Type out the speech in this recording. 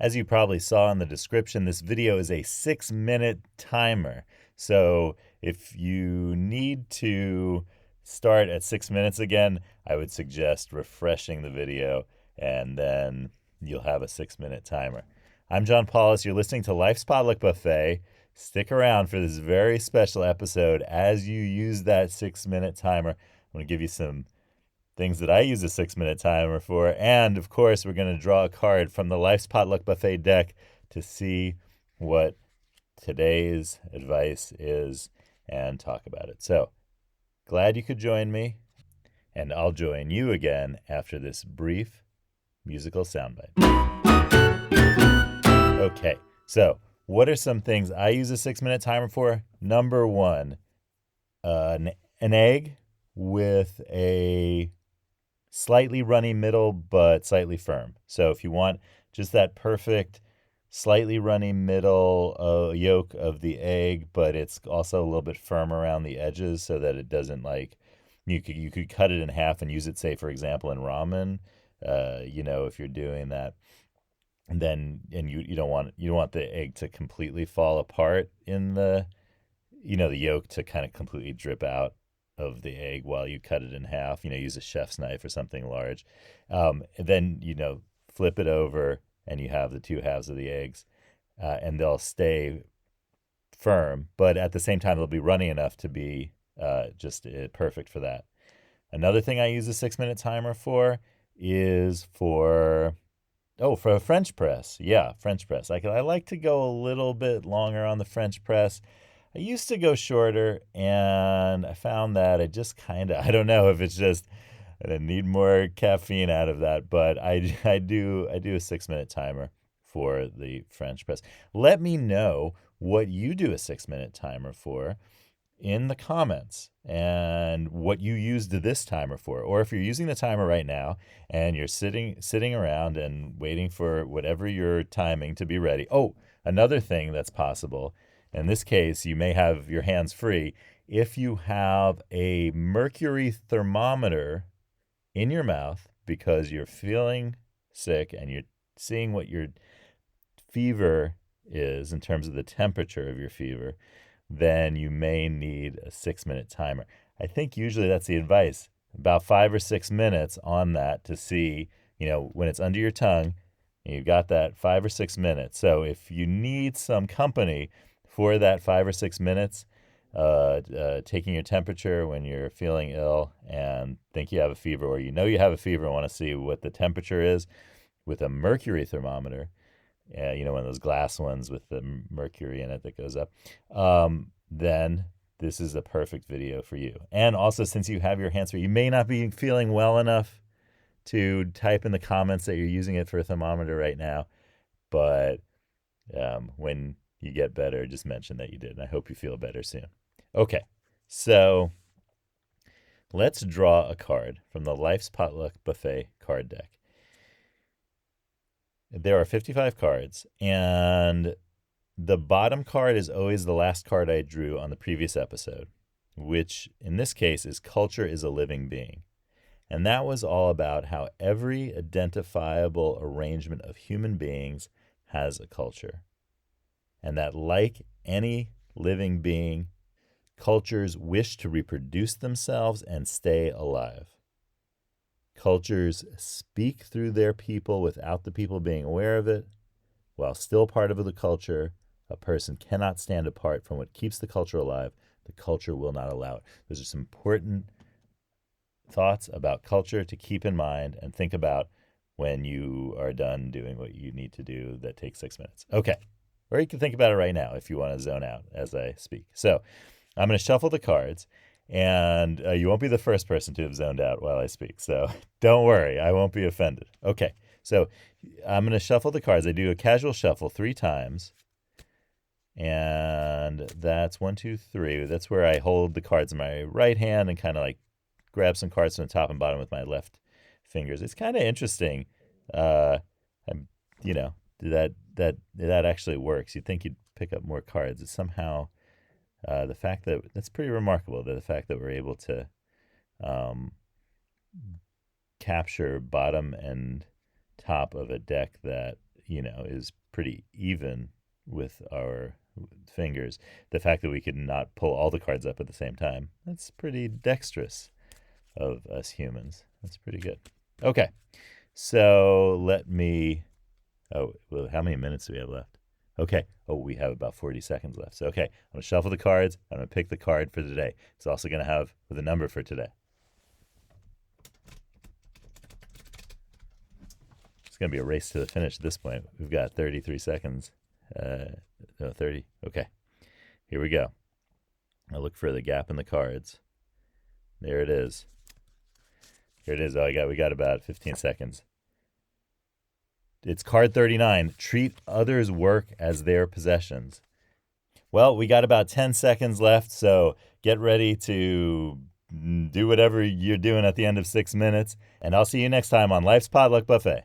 As you probably saw in the description, this video is a 6-minute timer. So if you need to start at 6 minutes again, I would suggest refreshing the video and then you'll have a 6-minute timer. I'm John Paulus. You're listening to Life's Potluck Buffet. Stick around for this very special episode as you use that 6-minute timer. I'm going to give you some things that I use a 6-minute timer for. And of course, we're going to draw a card from the Life's Potluck Buffet deck to see what today's advice is and talk about it. So glad you could join me, and I'll join you again after this brief musical soundbite. Okay, so what are some things I use a 6-minute timer for? Number one, an egg with a slightly runny middle, but slightly firm. So if you want just that perfect, slightly runny middle yolk of the egg, but it's also a little bit firm around the edges so that it doesn't you could cut it in half and use it, say, for example, in ramen. If you're doing that, then and you don't want the egg to completely fall apart in the yolk to kind of completely drip out of the egg while you cut it in half. Use a chef's knife or something large. Then flip it over and you have the two halves of the eggs, and they'll stay firm, but at the same time they'll be runny enough to be just perfect for that. Another thing I use a 6-minute timer for is for a French press. Yeah, French press. I like to go a little bit longer on the French press. I used to go shorter, and I found that I don't know if it's just I need more caffeine out of that, but I do a 6-minute timer for the French press. Let me know what you do a 6-minute timer for in the comments and what you used this timer for. Or if you're using the timer right now and you're sitting around and waiting for whatever you're timing to be ready. Oh, another thing that's possible, in this case, you may have your hands free. If you have a mercury thermometer in your mouth because you're feeling sick and you're seeing what your fever is in terms of the temperature of your fever, then you may need a 6-minute timer. I think usually that's the advice, about 5 or 6 minutes on that to see, when it's under your tongue, and you've got that 5 or 6 minutes. So if you need some company for that 5 or 6 minutes, taking your temperature when you're feeling ill and think you have a fever, or you have a fever and want to see what the temperature is with a mercury thermometer, one of those glass ones with the mercury in it that goes up, then this is a perfect video for you. And also, since you have your hands free, you may not be feeling well enough to type in the comments that you're using it for a thermometer right now, but when you get better, just mention that you did, and I hope you feel better soon. Okay, so let's draw a card from the Life's Potluck Buffet card deck. There are 55 cards, and the bottom card is always the last card I drew on the previous episode, which in this case is Culture is a Living Being. And that was all about how every identifiable arrangement of human beings has a culture. And that, like any living being, cultures wish to reproduce themselves and stay alive. Cultures speak through their people without the people being aware of it. While still part of the culture, a person cannot stand apart from what keeps the culture alive. The culture will not allow it. Those are some important thoughts about culture to keep in mind and think about when you are done doing what you need to do that takes 6 minutes. Okay. Or you can think about it right now if you want to zone out as I speak. So I'm going to shuffle the cards, and you won't be the first person to have zoned out while I speak. So don't worry, I won't be offended. Okay, so I'm going to shuffle the cards. I do a casual shuffle 3 times, and that's 1, 2, 3. That's where I hold the cards in my right hand and kind of like grab some cards from the top and bottom with my left fingers. It's kind of interesting. I'm, that actually works. You'd think you'd pick up more cards. It's somehow that's pretty remarkable. The fact that we're able to capture bottom and top of a deck that is pretty even with our fingers. The fact that we could not pull all the cards up at the same time, that's pretty dexterous of us humans. That's pretty good. Okay, so how many minutes do we have left? Okay, we have about 40 seconds left. So, okay, I'm going to shuffle the cards. I'm going to pick the card for today. It's also going to have the number for today. It's going to be a race to the finish at this point. We've got 33 seconds. 30. Okay, here we go. I'll look for the gap in the cards. There it is. Here it is. We got about 15 seconds. It's card 39. Treat others' work as their possessions. Well, we got about 10 seconds left, so get ready to do whatever you're doing at the end of 6 minutes, and I'll see you next time on Life's Potluck Buffet.